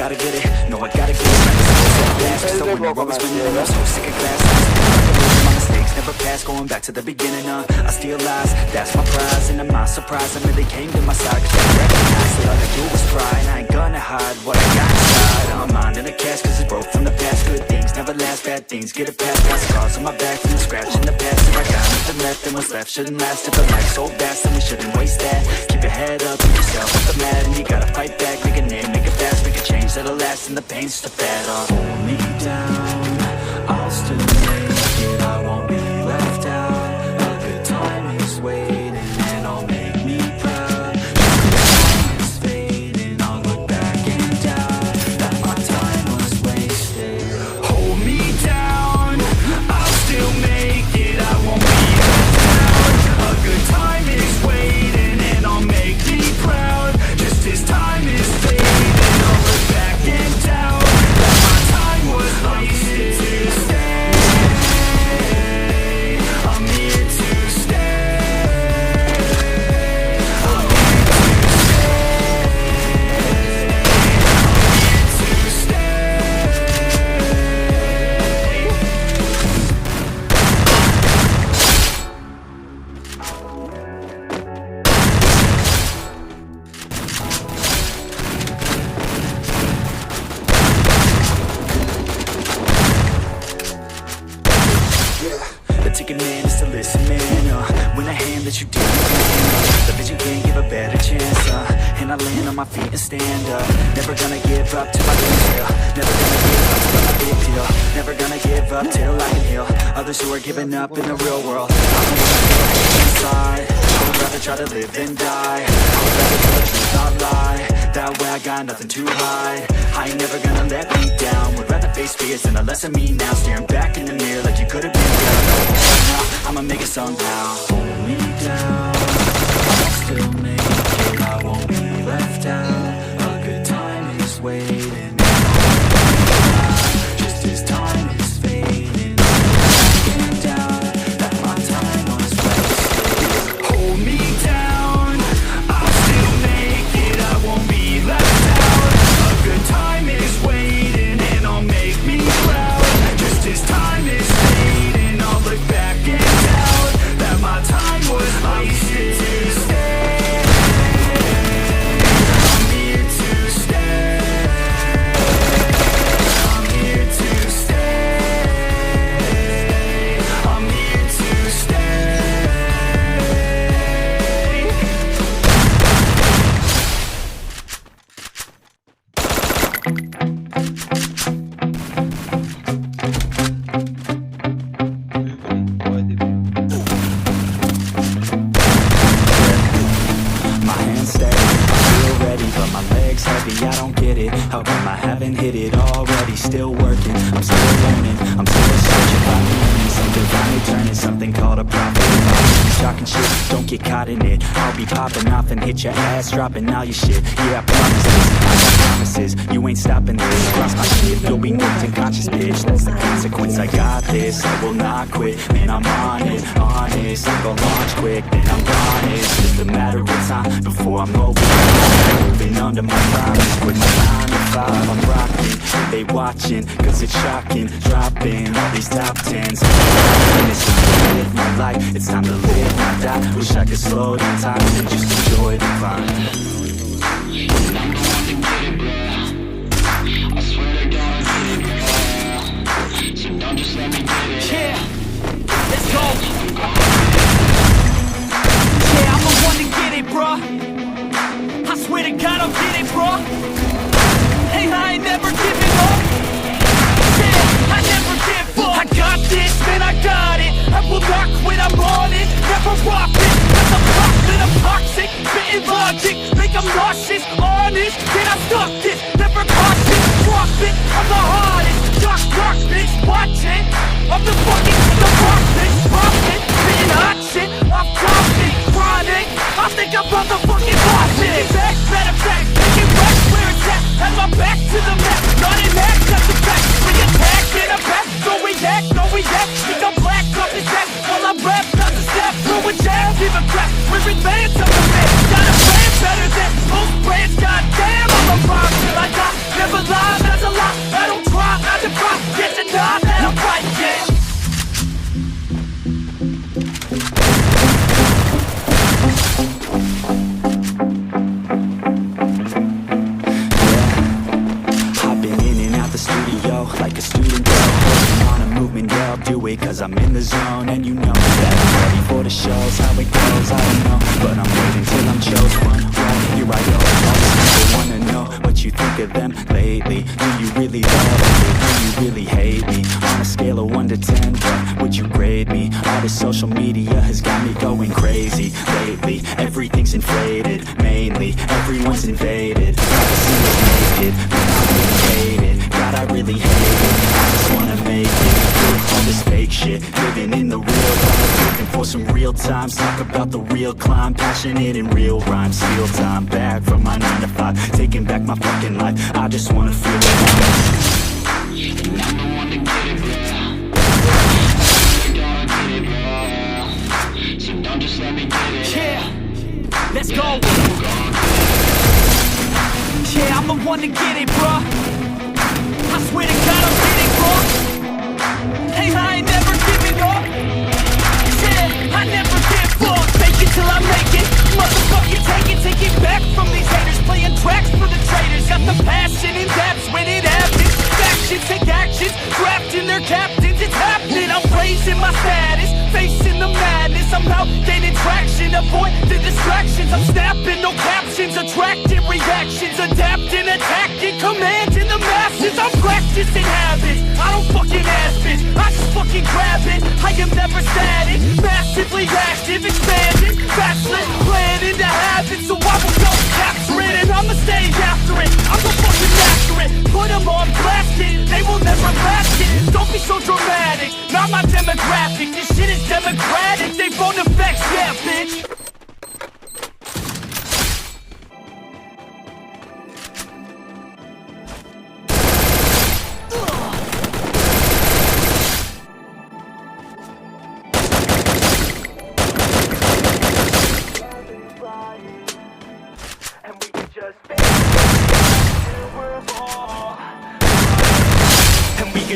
gotta get it, no I gotta get it. Just so when you're always winning, I'm so sick of glass. My mistakes never pass, going back to the beginning. I steal lies, that's my prize, and I'm not surprised I really came to my side. Cause I recognize that all I do is try, and I ain't gonna hide what I got inside. I'm minding the cash cause it's broke from the past. Good things never last, bad things get it past. Got scars on my back from the scratch in the past. If I got nothing left, then what's left shouldn't last. If the life's so fast, then we shouldn't waste that. Keep your head up, keep yourself off the mat, and you gotta fight back. Make a name, make it fast, make a change that'll last, and the pain's just a fad. Hold me down, I'll still make it, I won't be left out. A good time is waiting, and I'll make me proud. Time is fading, I'll look back and doubt that my time was wasted. Hold me down, I'll still make it, I won't be left out. A good time is waiting, and I'll make me proud. Just as time is fading, I'll look back and doubt that my time was wasted. I'm here to stay. I'm here to The ticket man is to listen, man. When the hand that you do, the vision can't give a better chance. And I land on my feet and stand up. Never gonna give up till my dreams real. Never gonna give up till I'm a big deal. Never gonna give up till I can heal others who are giving up in the real world. I'm inside. I would rather try to live than die. I would rather tell the truth, not lie. That way I got nothing to hide. I ain't never gonna let me down. Would rather face fears than a lesson me now. Staring back in the mirror like you could've been there. I'ma make it somehow. Hold me down, I'll still make it, I won't be left out. A good time is waiting, just as time is fading. I can't doubt that my time was wasted. Hold me down, I'll still make it, I won't be left out. A good time is waiting, and I'll make me proud. Just as time is fading, I'll look back and doubt that my time was wasted. I'm here to stay. I'm here to stay. I'm here to stay. My hands steady, I feel ready, but my legs heavy, I don't get it. How come I haven't hit it already? Still working, I'm still learning, I'm still searching, finally learning something, finally turning something called a profit. Talking shit, don't get caught in it. I'll be popping off and hit your ass, dropping all your shit. Yeah, I promise this, I got promises. You ain't stopping this, cross my shit, you'll be nicked and conscious, bitch. That's the consequence, I got this, I will not quit. Man, I'm on it, honest, I'm gon' launch quick, then I'm gone. It's just a matter of time before I'm over. Moving under my promise, quit my 9 to 5, I'm rocking. They watching, cause it's shocking, dropping all these top 10s. And it's time to live my life, it's time to live my die. Wish I could slow down time and just enjoy the climb. I'm the one to get it, bro. I swear to God, I get it, bro. So don't just let me get it. Yeah, let's go. I'm gonna Yeah, I'm the one to get it, bruh. I swear to God, I'll get it, bruh. Hey, I ain't never giving up. Yeah, I never give up. I got this, man, I got it. I will not quit, I'm on it. Never rock it, cause I'm toxic, I'm toxic. Spitting logic, make them nauseous. Honest, can I stop this? Never cautious, drop it. I'm the hardest, dark bitch, watch it. I'm the fucking the bitch, profit. Spitting hot shit, I'm toxic, chronic. I think I'm motherfucking lost it. Back, matter of fact, make it right where it's at. Have my back to the map, not in that, that's a fact. We attack in a back, so we act, no we act. Think I'm black, up his back, while I rap, not the step. Throw a jab, give a crap, we're advanced up the man. Got a plan better than most brands, goddamn, I'm a rock till I die. Never lie. chose one, well, here I go. All these people wanna know what you think of them lately. Do you really love me? Do you really hate me? On a scale of 1 to 10, what would you grade me? All this social media has got me going crazy lately. Everything's inflated, mainly everyone's invaded. Privacy is naked, but I really hate it. God, I really hate it. I just wanna make it through all this fake shit, living in the real life, looking for some real times. Talk about the real climb, passionate in real rhymes. Steal time back from my 9 to 5, taking back my fucking life. I just wanna feel it. And I'm the one to get it, bro. I gotta get it, bro. So don't just let me get it. Yeah, let's go. Yeah, I'm the one to get it, bro. I swear to God I'll get it, bro. Hey, I ain't never giving up. Yeah, I never give up. Fake it till I make it. Motherfucker, take it back from these haters. Playing tracks for the traitors. Got the passion and that's when it happens. Factions take actions, drafting their captains. It's happening. I'm raising my status, facing the madness. I'm out gaining traction, avoid the distractions. I'm snapping, no captions, attracting reactions, adapting, attacking, commanding the masses. I'm practicing habits, I don't fucking ask bitch, I just fucking grab it. I am never static, massively active, expanding, backslid, playing into habits. So I will go capture it and I'ma stay after it. I'm gonna fucking master it, put them on blast it. They will never last it, don't be so dramatic. Not my demographic, this shit is democratic. They phone effects, yeah bitch.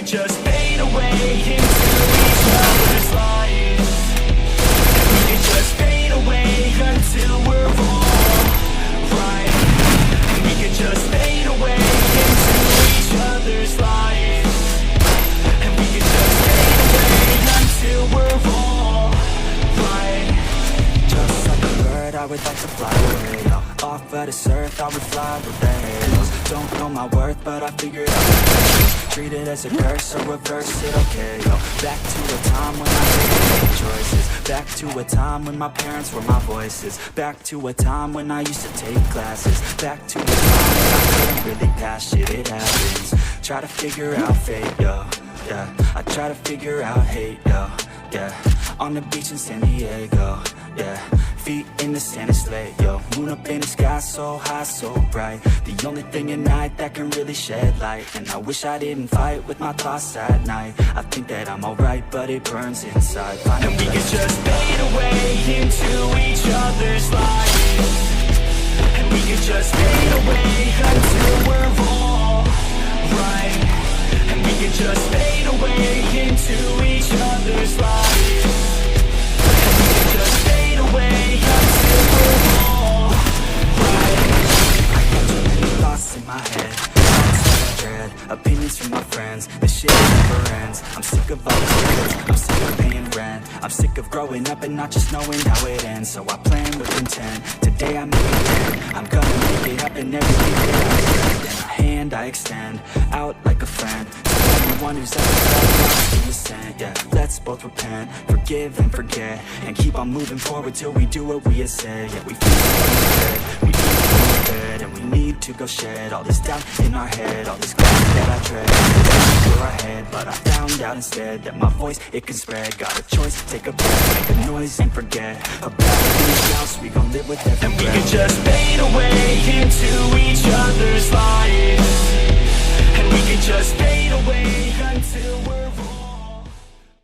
Just fade away into each other's lives. And we can just fade away until we're all right. And we can just fade away into each other's lives. And we can just fade away until we're all right. Just like a bird, I would like to fly away. Off of this earth, I would fly with the halos. Don't know my worth, but I figured out. Treat it as a curse or reverse it, okay, yo. Back to a time when I made choices. Back to a time when my parents were my voices. Back to a time when I used to take classes. Back to a time when I couldn't really pass shit, it happens. Try to figure out fate, yo, yeah. I try to figure out hate, yo, yeah. On the beach in San Diego, yeah. Feet in the sand, it's late, yo. Moon up in the sky, so high, so bright. The only thing at night that can really shed light. And I wish I didn't fight with my thoughts at night. I think that I'm alright, but it burns inside. And we can just fade away into each other's lives. And we can just fade away until we're all right. And we can just fade away into each other's lives. And we can just fade away until we're all right. I got too many thoughts in my head, thoughts that I dread, opinions from my friends, this shit never ends. I'm sick of all these words, I'm sick of paying rent. I'm sick of growing up and not just knowing how it ends. So I plan with intent, today I make it end. I'm gonna make it happen, everything that I expect. And a hand I extend, out like a friend, to anyone who's ever felt lost in the sand. Yeah, let's both repent, forgive and forget, and keep on moving forward till we do what we had said. Yeah, we feel good, we feel good, and we need to go shed all this doubt in our head, all this ground that I tread. For our head, but I found out instead that my voice, it can spread. Got a choice, take a breath, make a noise and forget about these doubts. We gon' live with every breath. And we can just fade away